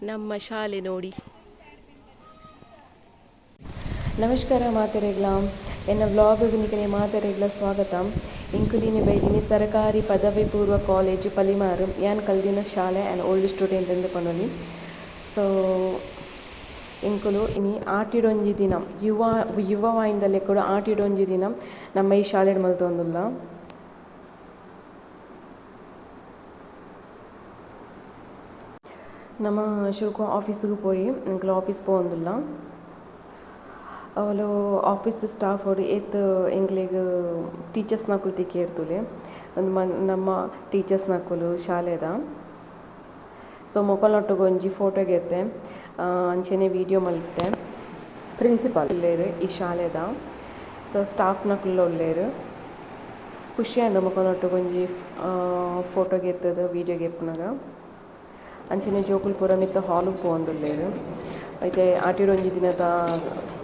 ನಮ್ಮ ಶಾಲೆ ನೋಡಿ. ನಮಸ್ಕಾರ ಮಾತೆರೆಗ್ಲ ಎನ್ನ ವ್ಲಾಗ್ಗೆ ನಿಕಲೆ ಮಾತೆರೆಗ್ಲ ಸ್ವಾಗತ. ಇಂಕುಲಿನಿ ಬೈದಿನಿ ಸರ್ಕಾರಿ ಪದವಿ ಪೂರ್ವ ಕಾಲೇಜ್ ಪಲಿಮಾರು ಯಾನ್ ಕಲ್ದಿನ ಶಾಲೆ ಆ್ಯಂಡ್ ಓಲ್ಡ್ ಸ್ಟೂಡೆಂಟ್ ಎಂದು ಪನೊಲಿ. ಸೊ ಇಂಕುಲು ಇನಿ ಆಟಿಡೊಂಜಿ ದಿನ ಯುವವಾಯಿಂದಲೇ ಕೂಡ ಆಟಿಡೊಂಜಿ ದಿನ ನಮ್ಮ ಈ ಶಾಲೆಡ್ ಮಲ್ತೊಂದುಲ್ಲ. ನಮ್ಮ ಶುಲ್ಕ ಆಫೀಸಿಗೆ ಪೋಯಿ ಇಂಕುಲು ಆಫೀಸ್ ಪೋವೊಂದುಲ್ಲ. ಅವಳು ಆಫೀಸ್ ಸ್ಟಾಫ್ ಅವ್ರು ಎಂಗ್ಲಿಗೆ ಟೀಚರ್ಸ್ ನಕುಲು ತಿಕ್ಕೇರ್ತುಲೆ ಒಂದು ನಮ್ಮ ಟೀಚರ್ಸ್ ನಕುಲು ಶಾಲೆದ. ಸೊ ಮೊಕಲ್ನೊಟ್ಟಿಗೆ ಒಂಜಿ ಫೋಟೋ ಗೆತ್ತೆ ಅಂಚೆನೆ ವೀಡಿಯೋ ಮಲ್ತೆ. ಪ್ರಿನ್ಸಿಪಾಲ್ ಉಳ್ಳೇರು ಈ ಶಾಲೆದ. ಸೊ ಸ್ಟಾಫ್ ನಕುಲು ಉಳ್ಳೇರು ಖುಷಿ ಅಂಡು ಮೊಕಲ್ನೊಟ್ಟಿಗೆ ಒಂಜಿ ಫೋಟೋ ಗೆತ್ತದ ವೀಡಿಯೋ ಗೆಪ್ಪನಾಗ. ಅಂಚೆನೆ ಜೋಕುಲು ಪೂರ ಮಿತ್ತ ಹಾಲಿಗೆ ಪೋವೊಂದುಲ್ಲೇರು. ಐತೆ ಆಟಿಡೊಂಜಿ ದಿನದ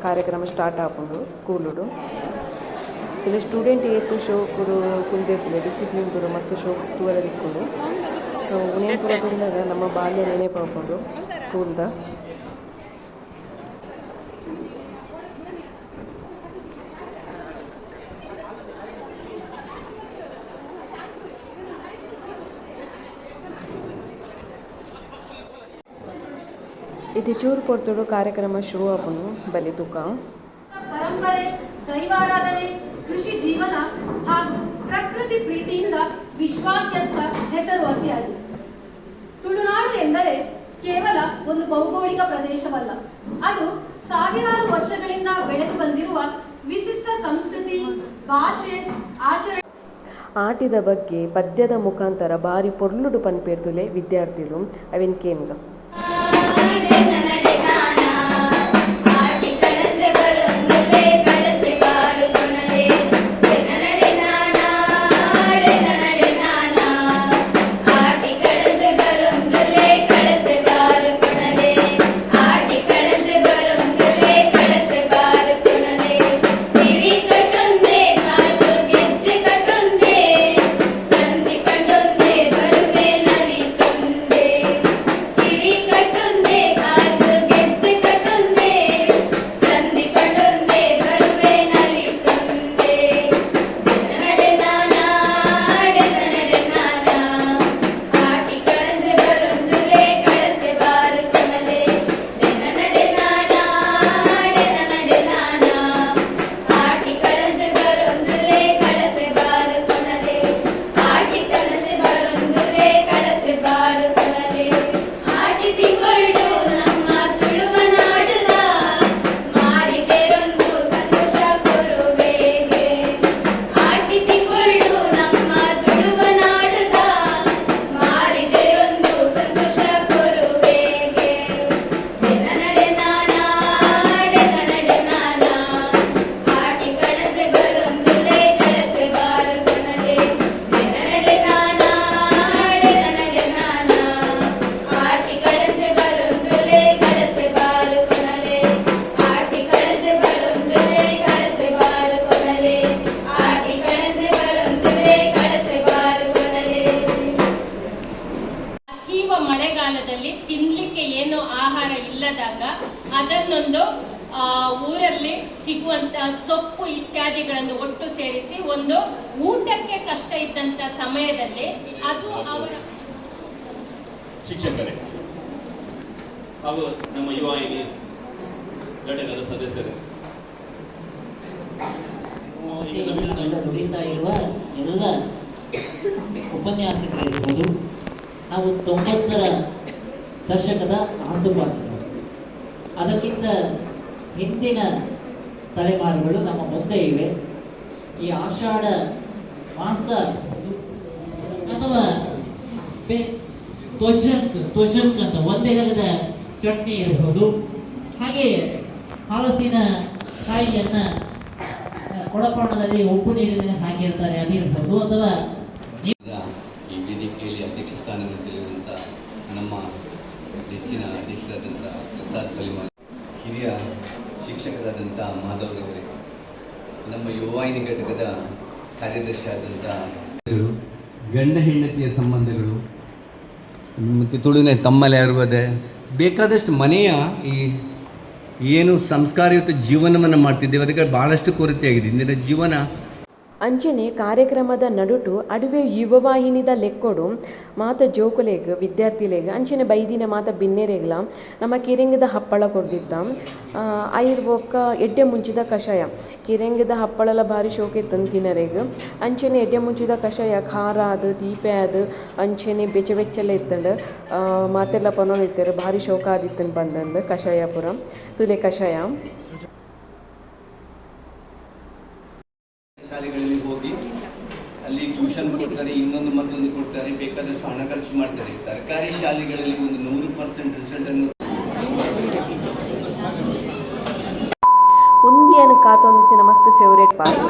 ಕಾರ್ಯಕ್ರಮ ಸ್ಟಾರ್ಟ್ ಆಪುಂಡು ಸ್ಕೂಲುಡು. ಇಲ್ಲಿ ಸ್ಟೂಡೆಂಟ್ ಏತು ಶೋಕುಡು ಕುಲ್ದೆರ್ಪುಲೆ ಡಿಸಿಪ್ಲಿನ್ ಪೂರ ಮಸ್ತ್ ಶೋಕು ತೂವರೆ ದಿಕ್ಕುಂಡು. ಸೊ ಉನೇನು ಪೂರ ತುಂಡಾಗ ನಮ್ಮ ಬಾಲ್ಯ ನೆನಪಾಪುಂಡು ಸ್ಕೂಲ್ದ. ಇದು ಚೂರು ಪೊರ್ತುಡು ಕಾರ್ಯಕ್ರಮ ಶುರು ಆಪುಂಡು ಬಲಿ ತುಕ. ಪರಂಪರೆ, ದೈವಾರಾಧನೆ, ಕೃಷಿ ಜೀವನ ಹಾಗೂ ಪ್ರಕೃತಿ ಪ್ರೀತಿಯಿಂದ ವಿಶ್ವಾದ್ಯಂತ ಹೆಸರುವಾಸಿಯಾಗಿದೆ. ತುಳುನಾಡು ಎಂದರೆ ಕೇವಲ ಒಂದು ಭೌಗೋಳಿಕ ಪ್ರದೇಶವಲ್ಲ, ಅದು ಸಾವಿರಾರು ವರ್ಷಗಳಿಂದ ಬೆಳೆದು ಬಂದಿರುವ ವಿಶಿಷ್ಟ ಸಂಸ್ಕೃತಿ, ಭಾಷೆ, ಆಚರಣೆ. ಆಟಿದ ಬಗ್ಗೆ ಪದ್ಯದ ಮುಖಾಂತರ ಬಾರಿ ಪೊರ್ಲುಡು ಪನ್ಪೇರ್ತುಲೆ ವಿದ್ಯಾರ್ಥಿಗಳು ಅವಿನ ಕೇನ್ಗ. ತಿನ್ನಲಿಕ್ಕೆ ಏನು ಆಹಾರ ಇಲ್ಲದಾಗ ಅದನ್ನೊಂದು ಊರಲ್ಲಿ ಸಿಗುವಂತ ಸೊಪ್ಪು ಇತ್ಯಾದಿಗಳನ್ನು ಒಟ್ಟು ಸೇರಿಸಿ ಒಂದು ಊಟಕ್ಕೆ ಕಷ್ಟ ಇದ್ದಂತ ಸಮಯದಲ್ಲಿ ಅದು ಅವರ ಶಿಕ್ಷಕರೇ ಹಾಗೂ ನಮ್ಮ ಯುವ ಘಟಕದ ಸದಸ್ಯರು ನುಡಿತಾ ಇರುವ ಎಲ್ಲ ಉಪನ್ಯಾಸಕರಿರ್ಬೋದು, ನಾವು 90ರ ದಶಕದ ಆಸುಪಾಸುಗಳು, ಅದಕ್ಕಿಂತ ಹಿಂದಿನ ತಲೆಮಾರುಗಳು ನಮ್ಮ ಮುಂದೆ ಇವೆ. ಈ ಆಷಾಢ ಮಾಸ ಅಥವಾ ತ್ವಜಂಕ್ ಅಂತ ಒಂದೆಲಗದ ಚಟ್ನಿ ಇರಬಹುದು, ಹಾಗೆ ಹಲಸಿನ ಕಾಯಿಯನ್ನ ಕೊಳಪಾಣದಲ್ಲಿ ಉಪ್ಪು ನೀರಿನ ಹಾಕಿರ್ತಾರೆ ಅದಿರ್ಬೋದು, ಅಥವಾ ಈ ವೇದಿಕೆಯಲ್ಲಿ ಅಧ್ಯಕ್ಷ ಸ್ಥಾನವನ್ನು ತಿಳಿಯುವಂಥ ನಮ್ಮ ನೆಚ್ಚಿನ ಅಧ್ಯಕ್ಷರಾದಂಥ ಪ್ರಸಾದ್ ಪಲಿಮಾರ್, ಹಿರಿಯ ಶಿಕ್ಷಕರಾದಂಥ ಮಾಧವರವರೇ, ನಮ್ಮ ಯುವವಾಹಿನಿ ಘಟಕದ ಕಾರ್ಯದರ್ಶಿ ಆದಂಥ ಗಂಡ ಹೆಂಡತಿಯ ಸಂಬಂಧಗಳು ಮತ್ತು ತುಳುವಿನ ತಮ್ಮಲೆ ಅರುವದೆ ಬೇಕಾದಷ್ಟು ಮನೆಯ ಈ ಏನು ಸಂಸ್ಕಾರಯುತ ಜೀವನವನ್ನು ಮಾಡ್ತಿದ್ದೇವೆ ಅದಕ್ಕೆ ಭಾಳಷ್ಟು ಕೊರತೆಯಾಗಿದೆ ಇಂದಿನ ಜೀವನ. ಅಂಚನೆ ಕಾರ್ಯಕ್ರಮದ ನಡುಟು ಅಡುವೆ ಯುವವಾಹಿನಿದ ಲೆಕ್ಕೊಡು ಮಾತ ಜೋಕುಲೆಗ್ ವಿದ್ಯಾರ್ಥಿಲೆಗ್ ಅಂಚನೆ ಬೈದಿನ ಮಾತ ಬಿನ್ನೆರೆಗ್ಲ ನಮ್ಮ ಕಿರೆಂಗದ ಹಪ್ಪಳ ಕೊಡ್ದಿದ್ದ ಐರ್ ಬೊಕ್ಕ ಎಡ್ಡೆ ಮುಂಚಿದ ಕಷಾಯ ಕಿರೆಂಗದ ಹಪ್ಪಳಲ ಭಾರಿ ಶೋಕೆ ತಿನ್ನರೆಗ್ ಅಂಚನೆ ಎಡ್ಡೆ ಮುಂಚಿದ ಕಷಾಯ ಖಾರ ಅದು ದೀಪೆ ಅದು ಅಂಚನೆ ಬೆಚ್ಚೆಲ್ಲ ಇತ್ತಂಡು ಮಾತೆಲ್ಲ ಪನೋನ್ ಇತ್ತಾರೆ ಭಾರಿ ಶೋಕ ಆದಿತ್ತನ್ ಬಂದಂದು ಕಷಾಯ ಪುರ ತುಲೆ ಕಷಾಯ. ಶಾಲೆಗಳಲ್ಲಿ ಹೋಗಿ ಅಲ್ಲಿ ಟ್ಯೂಷನ್ ಕೊಡ್ತಾರೆ, ಇನ್ನೊಂದು ಮತ್ತೊಂದು ಕೊಡ್ತಾರೆ, ಬೇಕಾದಷ್ಟು ಹಣ ಖರ್ಚು ಮಾಡ್ತಾರೆ. ಸರ್ಕಾರಿ ಶಾಲೆಗಳಲ್ಲಿ ಒಂದು 100% ರಿಸಲ್ಟ್ ಅನ್ನು ಉಂದಿಯನ್ನು ಕಾತೊಂದಿನ ಮಸ್ತ್ ಫೇವ್ರೇಟ್ ಪಾರ್ಟ್.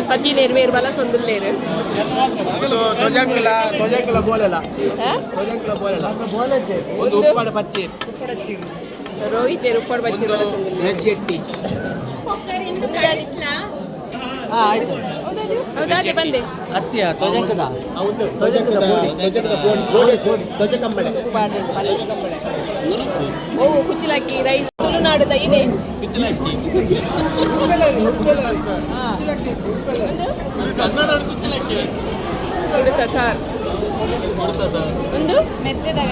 ಸಚಿನ್ ಏರ್ವೇರ್ ಬಲ ಸಂದುಲ್ಲೇರು ರೋಹಿತ್ ಉಪ್ಪಡ ಬಚ್ಚಿ ಬಲ ಸಂದುಲ್ಲೇರು. ಹೌದಾದೆ ಬಂದೆ ಹತ್ತಿಯ ಧ್ವಜಂಕದ ಓ ಕುಚಿಲಾಕಿ ರೈಸ್ ತುಳುನಾಡು ದೈನೆ ಸಾರ್ ಒಂದು ಮೆತ್ತದಾಗ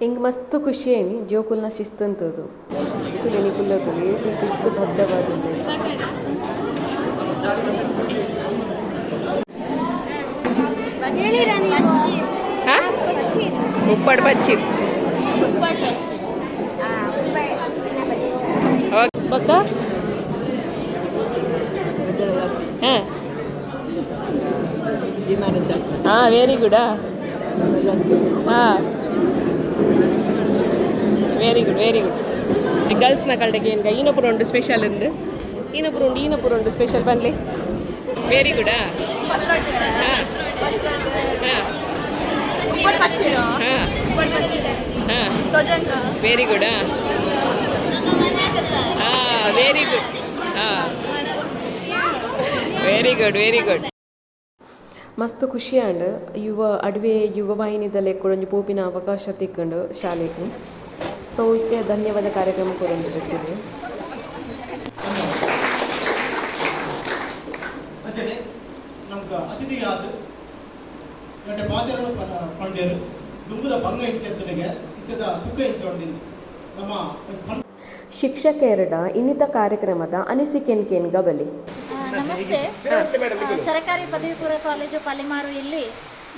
ಹಿಂಗೆ ಮಸ್ತ್ ಖುಷಿ ಏನಿ ಜೋಕುಲ್ನ ಶಿಸ್ತು ಅಂತದು ತುಳಿನಿ ಕುಲ್ಲ ತುಳಿ ಇದು ಶಿಸ್ತು ಬದ್ಧವಾದ ಉಪ್ಪಡ್ ಬಚ್ಚಿ ಬಕ್ಕ ಹಾಂ ವೆರಿ ಗುಡ್ ಹಾಂ ವೆರಿ ಗುಡ್ ಗರ್ಲ್ಸ್ನ ಕಡೆಗೆ ಏನು ಇನ್ನೊಬ್ಬರು ಉಂಟು ಸ್ಪೆಷಲ್ ಅಂದು ಇನ್ನೊಬ್ಬರು ಉಂಟು ಸ್ಪೆಷಲ್ ಬನ್ಲಿ ವೆರಿ ಗುಡ್ ಹಾಂ ಹಾಂ ಹಾಂ ವೆರಿ ಗುಡ್ ಹಾಂ ವೆರಿ ಗುಡ್ ಹಾಂ ವೆರಿ ಗುಡ್ ಮಸ್ತ್ ಖುಷಿ ಆಂಡ್ ಅಡುವೆ ಯುವವಾಹಿನಿದಲ್ಲೇ ಕೂಡ ಪೋಪಿನ ಅವಕಾಶ ತಿಕ್ಕೊಂಡು ಶಾಲೆಗೆ ಸೊ ಇದಕ್ಕೆ ಧನ್ಯವಾದ ಕಾರ್ಯಕ್ರಮ ಕೊಟ್ಟಿದ್ದೀವಿ. ನಮ್ಗೆ ಅತಿಥಿಯಾದ ಎರಡು ಪಾತ್ರಗಳು ಪಂಡ್ಯರು ದುಂಬುದ ಭಂಗ ಇಂಚೆತ್ತನಿಗೆ ಇತ್ತದ ಸುಖ ಇಂಚೊಂಡಿದ್ದು ನಮ್ಮ ಶಿಕ್ಷಕ ಎರಡ ಇನ್ನಿತ ಕಾರ್ಯಕ್ರಮದ ಅನಿಸಿಕೆನ್ ಗಬಲಿ. ನಮಸ್ತೆ. ಸರ್ಕಾರಿ ಪದವಿ ಪೂರ್ವ ಕಾಲೇಜು ಪಾಲಿಮಾರು ಇಲ್ಲಿ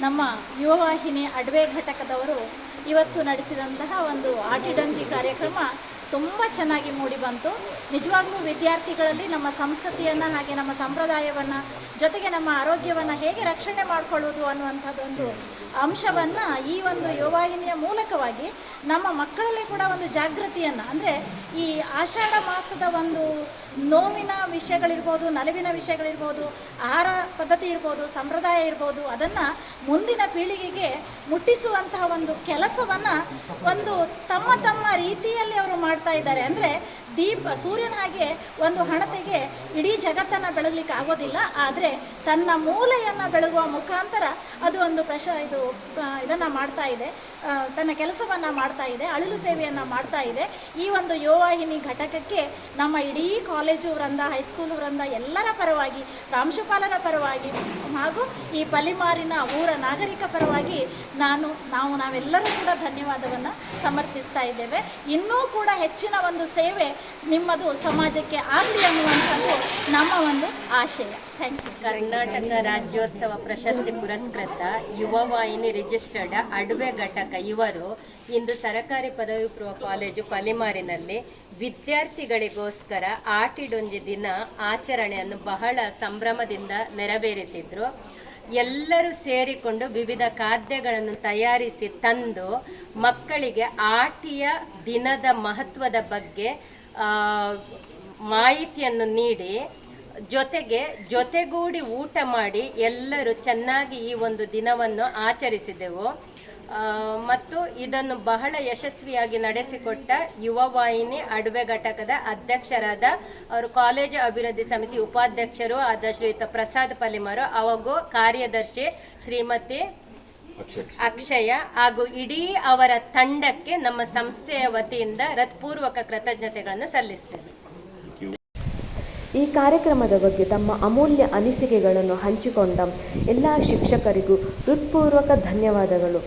ನಮ್ಮ ಯುವವಾಹಿನಿ ಅಡ್ವೆ ಘಟಕದವರು ಇವತ್ತು ನಡೆಸಿದಂತಹ ಒಂದು ಆಟಿಡಂಜಿ ಕಾರ್ಯಕ್ರಮ ತುಂಬ ಚೆನ್ನಾಗಿ ಮೂಡಿ ಬಂತು. ನಿಜವಾಗ್ಲೂ ವಿದ್ಯಾರ್ಥಿಗಳಲ್ಲಿ ನಮ್ಮ ಸಂಸ್ಕೃತಿಯನ್ನು ಹಾಗೆ ನಮ್ಮ ಸಂಪ್ರದಾಯವನ್ನು ಜೊತೆಗೆ ನಮ್ಮ ಆರೋಗ್ಯವನ್ನು ಹೇಗೆ ರಕ್ಷಣೆ ಮಾಡಿಕೊಳ್ಳೋದು ಅನ್ನುವಂಥದ್ದೊಂದು ಅಂಶವನ್ನು ಈ ಒಂದು ಯುವವಾಹಿನಿಯ ಮೂಲಕವಾಗಿ ನಮ್ಮ ಮಕ್ಕಳಲ್ಲಿ ಕೂಡ ಒಂದು ಜಾಗೃತಿಯನ್ನು, ಅಂದರೆ ಈ ಆಷಾಢ ಮಾಸದ ಒಂದು ನೋವಿನ ವಿಷಯಗಳಿರ್ಬೋದು, ನಲಿವಿನ ವಿಷಯಗಳಿರ್ಬೋದು, ಆಹಾರ ಪದ್ಧತಿ ಇರ್ಬೋದು, ಸಂಪ್ರದಾಯ ಇರ್ಬೋದು, ಅದನ್ನು ಮುಂದಿನ ಪೀಳಿಗೆಗೆ ಮುಟ್ಟಿಸುವಂತಹ ಒಂದು ಕೆಲಸವನ್ನು ಒಂದು ತಮ್ಮ ರೀತಿಯಲ್ಲಿ ಅವರು ಮಾಡ್ತಾ ಇದ್ದಾರೆ. ಅಂದರೆ ಸೂರ್ಯನ ಹಾಗೆ ಒಂದು ಹಣತೆಗೆ ಇಡೀ ಜಗತ್ತನ್ನು ಬೆಳಗಲಿಕ್ಕೆ ಆಗೋದಿಲ್ಲ, ಆದರೆ ತನ್ನ ಮೂಲೆಯನ್ನು ಬೆಳಗುವ ಮುಖಾಂತರ ಅದು ಒಂದು ಇದನ್ನು ಮಾಡ್ತಾ ಇದೆ, ತನ್ನ ಕೆಲಸವನ್ನು ಮಾಡ್ತಾ ಇದೆ, ಅಳಿಲು ಸೇವೆಯನ್ನು ಮಾಡ್ತಾ ಇದೆ. ಈ ಒಂದು ಯುವವಾಹಿನಿ ಘಟಕಕ್ಕೆ ನಮ್ಮ ಇಡೀ ಕಾಲೇಜು ವೃಂದ, ಹೈಸ್ಕೂಲು ವೃಂದ ಎಲ್ಲರ ಪರವಾಗಿ, ಪ್ರಾಂಶುಪಾಲರ ಪರವಾಗಿ ಹಾಗೂ ಈ ಪಲಿಮಾರಿನ ಊರ ನಾಗರಿಕ ಪರವಾಗಿ ನಾವೆಲ್ಲರೂ ಕೂಡ ಧನ್ಯವಾದವನ್ನು ಸಮರ್ಪಿಸ್ತಾ ಇದ್ದೇವೆ. ಇನ್ನೂ ಕೂಡ ಹೆಚ್ಚಿನ ಒಂದು ಸೇವೆ ನಿಮ್ಮದು ಸಮಾಜಕ್ಕೆ ಆಗಲಿ ಅನ್ನುವಂಥದ್ದು ನಮ್ಮ ಒಂದು ಆಶಯ. Thank you. ಕರ್ನಾಟಕ ರಾಜ್ಯೋತ್ಸವ ಪ್ರಶಸ್ತಿ ಪುರಸ್ಕೃತ ಯುವವಾಹಿನಿ ರಿಜಿಸ್ಟರ್ಡ್ ಅಡವೆ ಘಟಕ ಇವರು ಇಂದು ಸರಕಾರಿ ಪದವಿ ಪೂರ್ವ ಕಾಲೇಜು ಪಲಿಮಾರಿನಲ್ಲಿ ವಿದ್ಯಾರ್ಥಿಗಳಿಗೋಸ್ಕರ ಆಟಿಡೊಂಜಿ ದಿನ ಆಚರಣೆಯನ್ನು ಬಹಳ ಸಂಭ್ರಮದಿಂದ ನೆರವೇರಿಸಿದ್ರು. ಎಲ್ಲರೂ ಸೇರಿಕೊಂಡು ವಿವಿಧ ಖಾದ್ಯಗಳನ್ನು ತಯಾರಿಸಿ ತಂದು ಮಕ್ಕಳಿಗೆ ಆಟಿಯ ದಿನದ ಮಹತ್ವದ ಬಗ್ಗೆ ಮಾಹಿತಿಯನ್ನು ನೀಡಿ ಜೊತೆಗೂಡಿ ಊಟ ಮಾಡಿ ಎಲ್ಲರೂ ಚೆನ್ನಾಗಿ ಈ ಒಂದು ದಿನವನ್ನು ಆಚರಿಸಿದೆವು. ಮತ್ತು ಇದನ್ನು ಬಹಳ ಯಶಸ್ವಿಯಾಗಿ ನಡೆಸಿಕೊಟ್ಟ ಯುವವಾಹಿನಿ ಅಡವೆ ಘಟಕದ ಅಧ್ಯಕ್ಷರಾದ ಅವರು ಕಾಲೇಜು ಅಭಿವೃದ್ಧಿ ಸಮಿತಿ ಉಪಾಧ್ಯಕ್ಷರು ಆದ ಶ್ರೀಯುತ ಪ್ರಸಾದ್ ಪಲಿಮಾರು, ಹಾಗೂ ಕಾರ್ಯದರ್ಶಿ ಶ್ರೀಮತಿ ಅಕ್ಷಯ ಹಾಗೂ ಇಡೀ ಅವರ ತಂಡಕ್ಕೆ ನಮ್ಮ ಸಂಸ್ಥೆಯ ವತಿಯಿಂದ ಹೃತ್ಪೂರ್ವಕ ಕೃತಜ್ಞತೆಗಳನ್ನು ಸಲ್ಲಿಸ್ತೇನೆ. ಈ ಕಾರ್ಯಕ್ರಮದ ಬಗ್ಗೆ ತಮ್ಮ ಅಮೂಲ್ಯ ಅನಿಸಿಕೆಗಳನ್ನು ಹಂಚಿಕೊಂಡ ಎಲ್ಲ ಶಿಕ್ಷಕರಿಗೂ ಹೃತ್ಪೂರ್ವಕ ಧನ್ಯವಾದಗಳು.